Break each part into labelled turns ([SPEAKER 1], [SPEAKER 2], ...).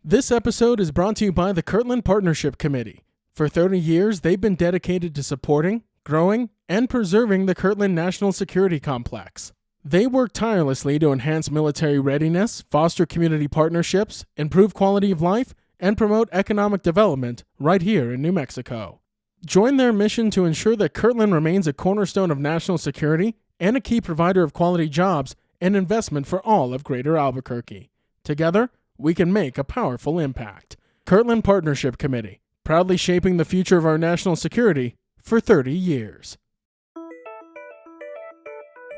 [SPEAKER 1] This episode is brought to you by the Kirtland Partnership Committee. For 30 years, they've been dedicated to supporting, growing, and preserving the Kirtland National Security Complex. They work tirelessly to enhance military readiness, foster community partnerships, improve quality of life, and promote economic development right here in New Mexico. Join their mission to ensure that Kirtland remains a cornerstone of national security and a key provider of quality jobs and investment for all of Greater Albuquerque. Together, we can make a powerful impact. Kirtland Partnership Committee, proudly shaping the future of our national security for 30 years.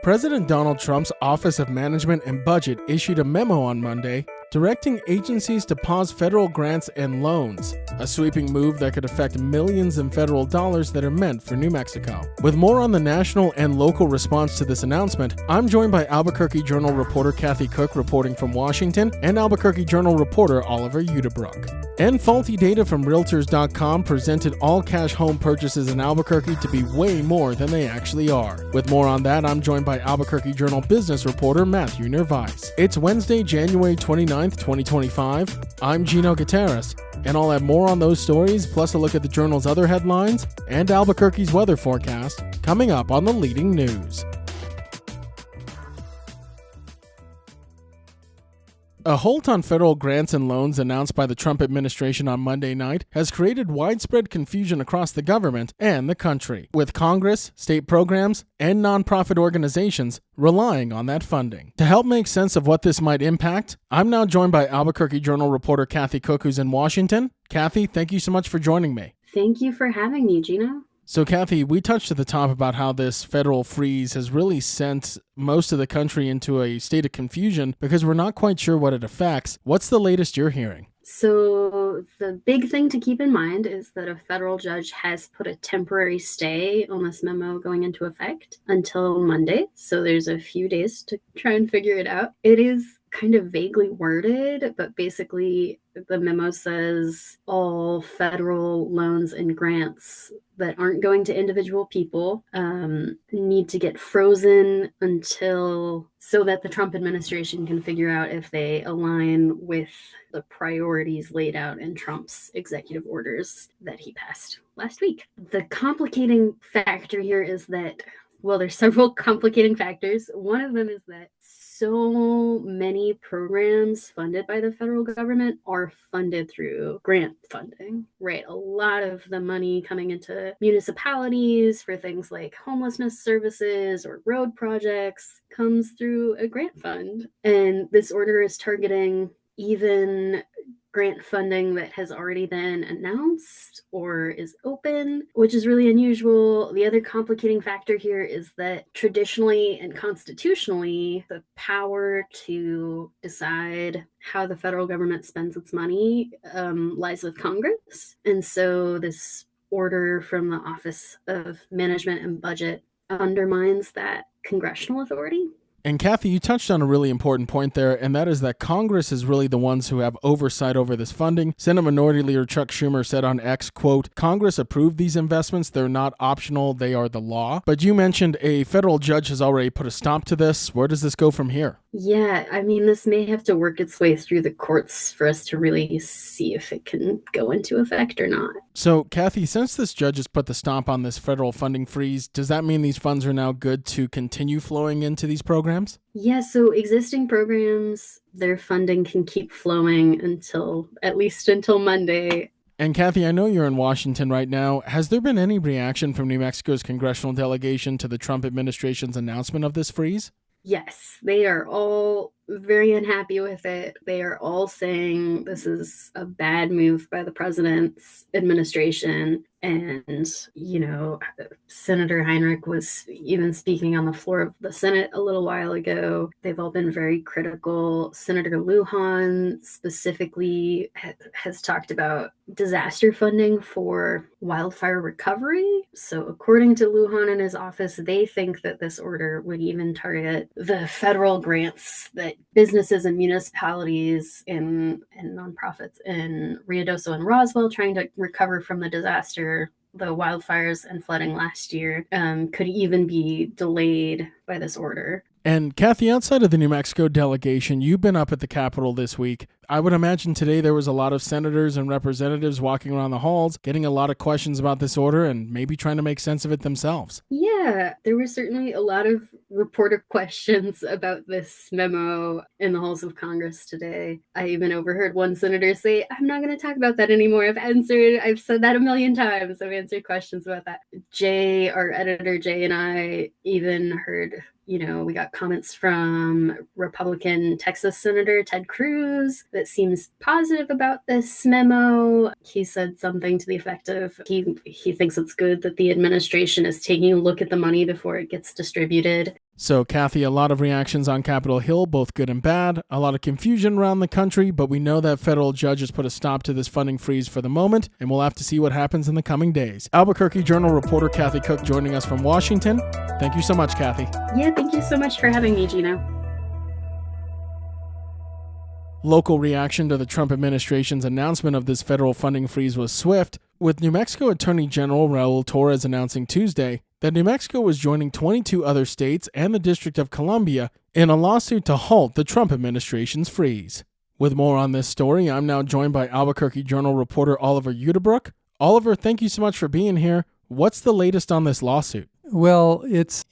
[SPEAKER 1] President Donald Trump's Office of Management and Budget issued a memo on Monday directing agencies to pause federal grants and loans, a sweeping move that could affect millions in federal dollars that are meant for New Mexico. With more on the national and local response to this announcement, I'm joined by Albuquerque Journal reporter Kathy Cook reporting from Washington and Albuquerque Journal reporter Oliver Udebrook. And faulty data from Realtors.com presented all-cash home purchases in Albuquerque to be way more than they actually are. With more on that, I'm joined by Albuquerque Journal business reporter Matthew Nervais. It's Wednesday, January 29th, 2025. I'm Gino Gutierrez, and I'll have more on those stories, plus a look at the Journal's other headlines and Albuquerque's weather forecast coming up on the Leading News. A halt on federal grants and loans announced by the Trump administration on Monday night has created widespread confusion across the government and the country, with Congress, state programs, and nonprofit organizations relying on that funding. To help make sense of what this might impact, I'm now joined by Albuquerque Journal reporter Kathy Cook, who's in Washington. Kathy, thank you so much for joining me.
[SPEAKER 2] Thank you for having me, Gino.
[SPEAKER 1] So, Kathy, we touched at the top about how this federal freeze has really sent most of the country into a state of confusion because we're not quite sure what it affects. What's the latest you're hearing?
[SPEAKER 2] So the big thing to keep in mind is that a federal judge has put a temporary stay on this memo going into effect until Monday. So there's a few days to try and figure it out. It is kind of vaguely worded, but basically the memo says all federal loans and grants that aren't going to individual people need to get frozen until so that the Trump administration can figure out if they align with the priorities laid out in Trump's executive orders that he passed last week. The complicating factor here is that, well, there's several complicating factors. One of them is that so many programs funded by the federal government are funded through grant funding, right? A lot of the money coming into municipalities for things like homelessness services or road projects comes through a grant fund. And this order is targeting even grant funding that has already been announced or is open, which is really unusual. The other complicating factor here is that traditionally and constitutionally, the power to decide how the federal government spends its money lies with Congress. And so this order from the Office of Management and Budget undermines that congressional authority.
[SPEAKER 1] And Kathy, you touched on a really important point there, and that is that Congress is really the ones who have oversight over this funding. Senate Minority Leader Chuck Schumer said on X, quote, "Congress approved these investments. They're not optional. They are the law." But you mentioned a federal judge has already put a stop to this. Where does this go from here?
[SPEAKER 2] Yeah, I mean, this may have to work its way through the courts for us to really see if it can go into effect or not.
[SPEAKER 1] So, Kathy, since this judge has put the stop on this federal funding freeze, does that mean these funds are now good to continue flowing into these programs?
[SPEAKER 2] Yeah, so existing programs, their funding can keep flowing at least until Monday.
[SPEAKER 1] And Kathy, I know you're in Washington right now. Has there been any reaction from New Mexico's congressional delegation to the Trump administration's announcement of this freeze?
[SPEAKER 2] Yes, they are all very unhappy with it. They are all saying this is a bad move by the president's administration. And, Senator Heinrich was even speaking on the floor of the Senate a little while ago. They've all been very critical. Senator Lujan specifically has talked about disaster funding for wildfire recovery. So according to Lujan and his office, they think that this order would even target the federal grants that businesses and municipalities and nonprofits in Ruidoso and Roswell trying to recover from the disaster, the wildfires and flooding last year, could even be delayed by this order.
[SPEAKER 1] And Kathy, outside of the New Mexico delegation, you've been up at the Capitol this week. I would imagine today there was a lot of senators and representatives walking around the halls, getting a lot of questions about this order and maybe trying to make sense of it themselves.
[SPEAKER 2] Yeah, there were certainly a lot of reporter questions about this memo in the halls of Congress today. I even overheard one senator say, "I'm not going to talk about that anymore. I've said that a million times. I've answered questions about that." Our editor Jay, and I even heard, we got comments from Republican Texas Senator Ted Cruz that seems positive about this memo. He said something to the effect of he thinks it's good that the administration is taking a look at the money before it gets distributed.
[SPEAKER 1] So, Kathy, a lot of reactions on Capitol Hill, both good and bad, a lot of confusion around the country, but we know that federal judge has put a stop to this funding freeze for the moment, and we'll have to see what happens in the coming days. Albuquerque Journal reporter Kathy Cook joining us from Washington. Thank you so much, Kathy.
[SPEAKER 2] Yeah, thank you so much for having me, Gino.
[SPEAKER 1] Local reaction to the Trump administration's announcement of this federal funding freeze was swift, with New Mexico Attorney General Raul Torres announcing Tuesday that New Mexico was joining 22 other states and the District of Columbia in a lawsuit to halt the Trump administration's freeze. With more on this story, I'm now joined by Albuquerque Journal reporter Oliver Udebrook. Oliver, thank you so much for being here. What's the latest on this lawsuit?
[SPEAKER 3] Well, it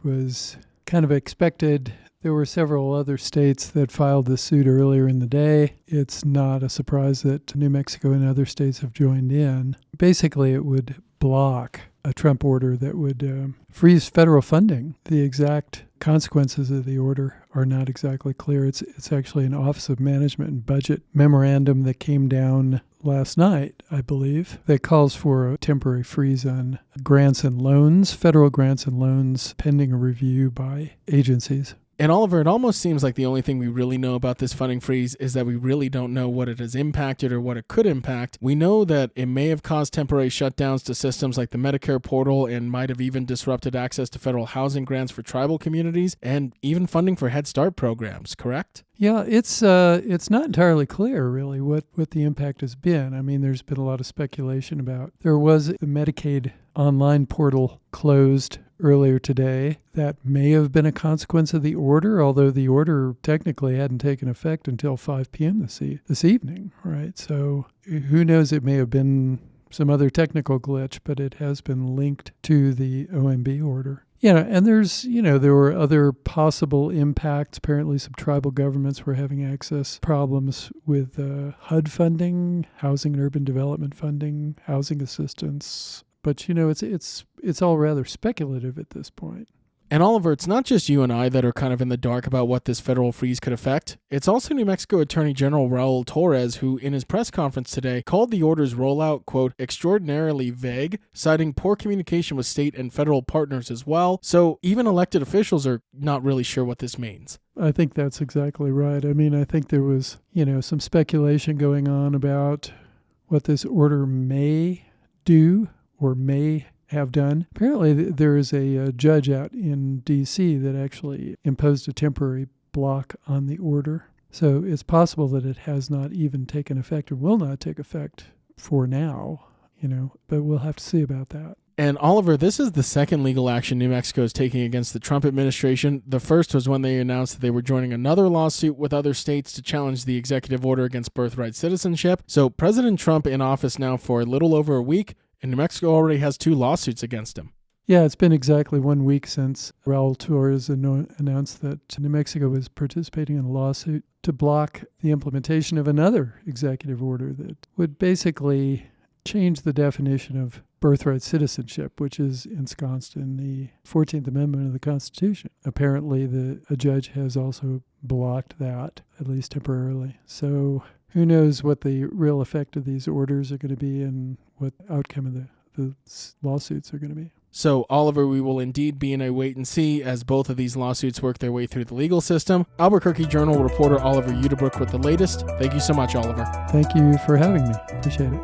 [SPEAKER 3] was kind of expected. There were several other states that filed this suit earlier in the day. It's not a surprise that New Mexico and other states have joined in. Basically, it would block a Trump order that would freeze federal funding. The exact consequences of the order are not exactly clear. It's actually an Office of Management and Budget memorandum that came down last night, I believe, that calls for a temporary freeze on grants and loans, federal grants and loans, pending a review by agencies.
[SPEAKER 1] And Oliver, it almost seems like the only thing we really know about this funding freeze is that we really don't know what it has impacted or what it could impact. We know that it may have caused temporary shutdowns to systems like the Medicare portal and might have even disrupted access to federal housing grants for tribal communities and even funding for Head Start programs, correct?
[SPEAKER 3] Yeah, it's not entirely clear, really, what the impact has been. I mean, there's been a lot of speculation about. There was the Medicaid online portal closed earlier today. That may have been a consequence of the order, although the order technically hadn't taken effect until 5 p.m. this evening, right? So who knows, it may have been some other technical glitch, but it has been linked to the OMB order. Yeah, and there were other possible impacts. Apparently some tribal governments were having access problems with HUD funding, housing and urban development funding, housing assistance. But, it's all rather speculative at this point.
[SPEAKER 1] And Oliver, it's not just you and I that are kind of in the dark about what this federal freeze could affect. It's also New Mexico Attorney General Raul Torres, who in his press conference today called the order's rollout, quote, extraordinarily vague, citing poor communication with state and federal partners as well. So even elected officials are not really sure what this means.
[SPEAKER 3] I think that's exactly right. I mean, I think there was, some speculation going on about what this order may do or may have done. Apparently, there is a judge out in D.C. that actually imposed a temporary block on the order. So it's possible that it has not even taken effect or will not take effect for now, but we'll have to see about that.
[SPEAKER 1] And Oliver, this is the second legal action New Mexico is taking against the Trump administration. The first was when they announced that they were joining another lawsuit with other states to challenge the executive order against birthright citizenship. So President Trump in office now for a little over a week, and New Mexico already has 2 lawsuits against him.
[SPEAKER 3] Yeah, it's been exactly 1 week since Raul Torres announced that New Mexico was participating in a lawsuit to block the implementation of another executive order that would basically change the definition of birthright citizenship, which is ensconced in the 14th Amendment of the Constitution. Apparently, a judge has also blocked that, at least temporarily. So who knows what the real effect of these orders are going to be and what the outcome of the lawsuits are going to be.
[SPEAKER 1] So, Oliver, we will indeed be in a wait and see as both of these lawsuits work their way through the legal system. Albuquerque Journal reporter Oliver Udebrook with the latest. Thank you so much, Oliver.
[SPEAKER 3] Thank you for having me. Appreciate it.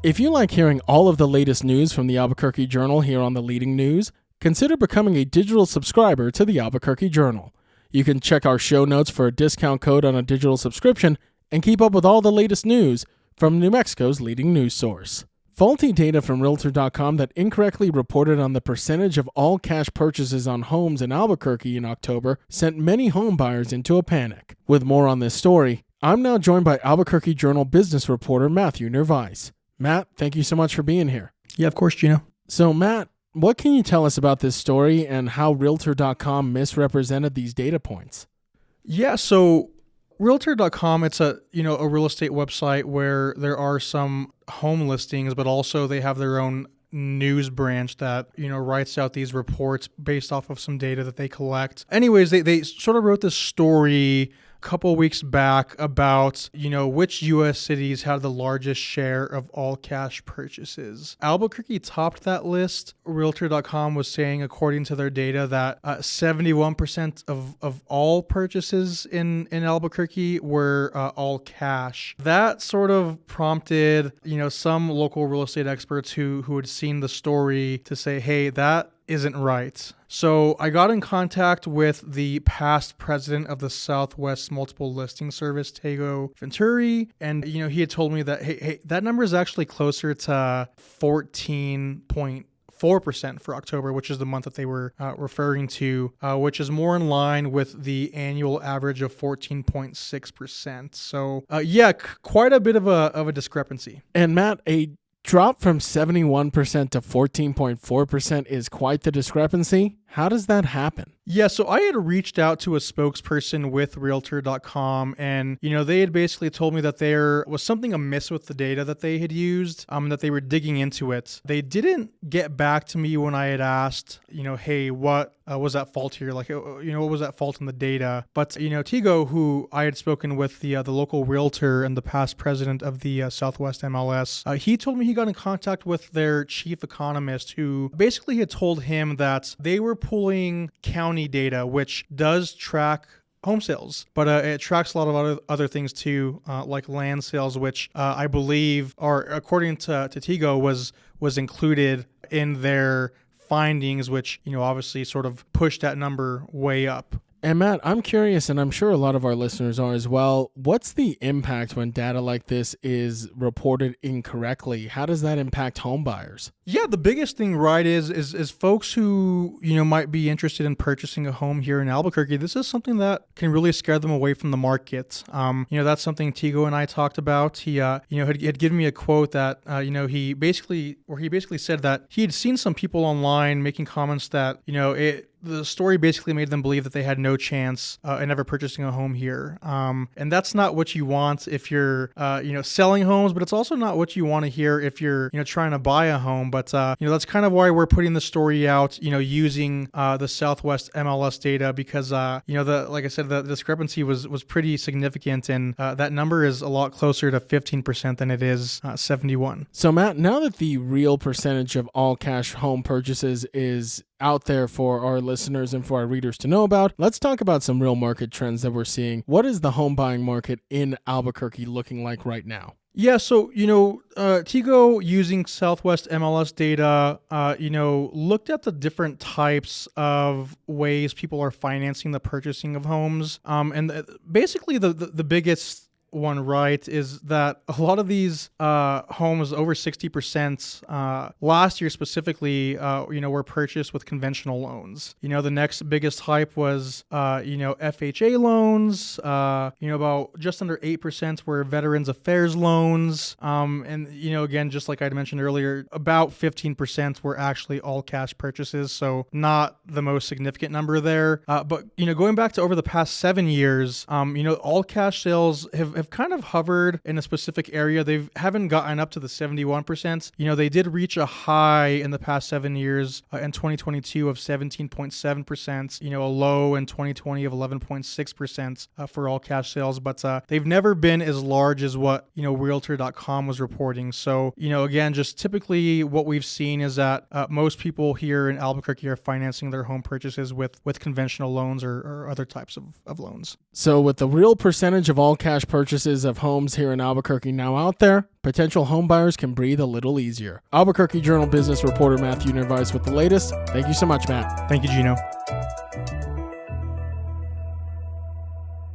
[SPEAKER 1] If you like hearing all of the latest news from the Albuquerque Journal here on the Leading News, consider becoming a digital subscriber to the Albuquerque Journal. You can check our show notes for a discount code on a digital subscription and keep up with all the latest news from New Mexico's leading news source. Faulty data from Realtor.com that incorrectly reported on the percentage of all cash purchases on homes in Albuquerque in October sent many home buyers into a panic. With more on this story, I'm now joined by Albuquerque Journal business reporter Matthew Nervais. Matt, thank you so much for being here.
[SPEAKER 4] Yeah, of course, Gino.
[SPEAKER 1] So Matt, what can you tell us about this story and how Realtor.com misrepresented these data points?
[SPEAKER 4] Yeah, so Realtor.com, it's a real estate website where there are some home listings, but also they have their own news branch that, writes out these reports based off of some data that they collect. Anyways, they sort of wrote this story couple weeks back about, which U.S. cities had the largest share of all cash purchases. Albuquerque topped that list. Realtor.com was saying, according to their data, that 71% of all purchases in Albuquerque were all cash. That sort of prompted, some local real estate experts who had seen the story to say, hey, that isn't right. So I got in contact with the past president of the Southwest Multiple Listing Service, Tego Venturi, and he had told me that hey, that number is actually closer to 14.4% for October, which is the month that they were referring to, which is more in line with the annual average of 14.6%. So quite a bit of a discrepancy.
[SPEAKER 1] And Matt, a drop from 71% to 14.4% is quite the discrepancy. How does that happen?
[SPEAKER 4] Yeah, so I had reached out to a spokesperson with Realtor.com, and, they had basically told me that there was something amiss with the data that they had used, that they were digging into it. They didn't get back to me when I had asked, hey, what was at fault here? Like, what was at fault in the data? But, Tego, who I had spoken with, the local realtor and the past president of the Southwest MLS, he told me he got in contact with their chief economist, who basically had told him that they were pulling county data, which does track home sales, but it tracks a lot of other things too, like land sales, which I believe are, according to Tego, was included in their findings, which obviously sort of pushed that number way up.
[SPEAKER 1] And Matt, I'm curious, and I'm sure a lot of our listeners are as well, what's the impact when data like this is reported incorrectly? How does that impact home buyers?
[SPEAKER 4] Yeah, the biggest thing, right, is folks who, might be interested in purchasing a home here in Albuquerque. This is something that can really scare them away from the market. That's something Tego and I talked about. He, had given me a quote that, he basically said that he had seen some people online making comments that, the story basically made them believe that they had no chance in ever purchasing a home here. And that's not what you want if you're, selling homes, but it's also not what you want to hear if you're, trying to buy a home. But, that's kind of why we're putting the story out, using the Southwest MLS data because, like I said, the discrepancy was pretty significant. And that number is a lot closer to 15% than it is 71.
[SPEAKER 1] So Matt, now that the real percentage of all cash home purchases is out there for our listeners and for our readers to know about, let's talk about some real market trends that we're seeing. What is the home buying market in Albuquerque looking like right now?
[SPEAKER 4] Yeah, so, Tego, using Southwest MLS data, looked at the different types of ways people are financing the purchasing of homes. And basically the biggest one, right, is that a lot of these homes, over 60%, last year specifically, were purchased with conventional loans. The next biggest hype was, FHA loans. About just under 8% were Veterans Affairs loans. And, again, just like I mentioned earlier, about 15% were actually all cash purchases. So not the most significant number there. But, going back to over the past 7 years, all cash sales have kind of hovered in a specific area. They haven't gotten up to the 71%. They did reach a high in the past 7 years in 2022 of 17.7%, a low in 2020 of 11.6% for all cash sales. But they've never been as large as what, Realtor.com was reporting. So, again, just typically what we've seen is that most people here in Albuquerque are financing their home purchases with conventional loans or other types of loans.
[SPEAKER 1] So with the real percentage of all cash purchases of homes here in Albuquerque now out there, potential home buyers can breathe a little easier. Albuquerque Journal business reporter Matthew Nervais with the latest. Thank you so much, Matt.
[SPEAKER 4] Thank you, Gino.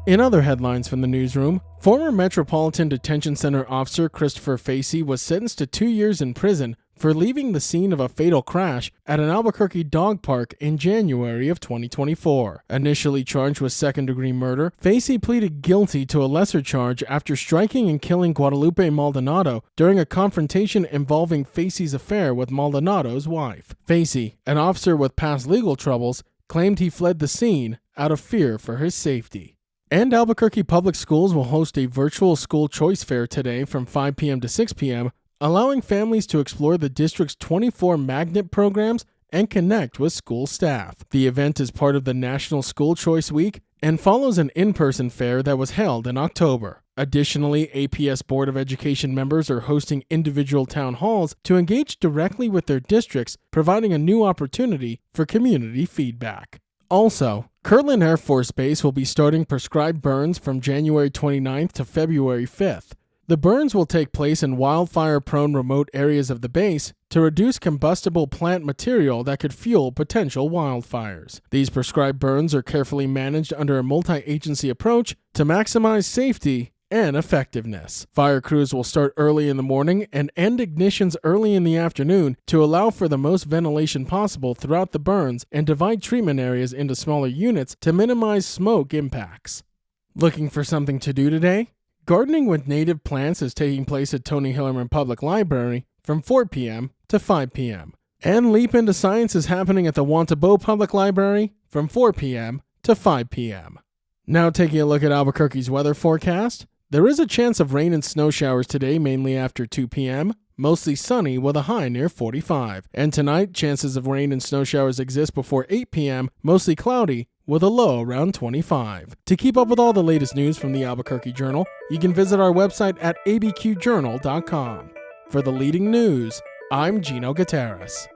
[SPEAKER 1] In other headlines from the newsroom, former Metropolitan Detention Center officer Christopher Facey was sentenced to 2 years in prison for leaving the scene of a fatal crash at an Albuquerque dog park in January of 2024. Initially charged with second-degree murder, Facey pleaded guilty to a lesser charge after striking and killing Guadalupe Maldonado during a confrontation involving Facey's affair with Maldonado's wife. Facey, an officer with past legal troubles, claimed he fled the scene out of fear for his safety. And Albuquerque Public Schools will host a virtual school choice fair today from 5 p.m. to 6 p.m., allowing families to explore the district's 24 magnet programs and connect with school staff. The event is part of the National School Choice Week and follows an in-person fair that was held in October. Additionally, APS Board of Education members are hosting individual town halls to engage directly with their districts, providing a new opportunity for community feedback. Also, Kirtland Air Force Base will be starting prescribed burns from January 29th to February 5th. The burns will take place in wildfire-prone remote areas of the base to reduce combustible plant material that could fuel potential wildfires. These prescribed burns are carefully managed under a multi-agency approach to maximize safety and effectiveness. Fire crews will start early in the morning and end ignitions early in the afternoon to allow for the most ventilation possible throughout the burns and divide treatment areas into smaller units to minimize smoke impacts. Looking for something to do today? Gardening with native plants is taking place at Tony Hillerman Public Library from 4 p.m. to 5 p.m. And Leap into Science is happening at the Wantabo Public Library from 4 p.m. to 5 p.m. Now taking a look at Albuquerque's weather forecast. There is a chance of rain and snow showers today, mainly after 2 p.m., mostly sunny with a high near 45. And tonight, chances of rain and snow showers exist before 8 p.m., mostly cloudy, with a low around 25. To keep up with all the latest news from the Albuquerque Journal, you can visit our website at abqjournal.com. For the leading news, I'm Gino Gutierrez.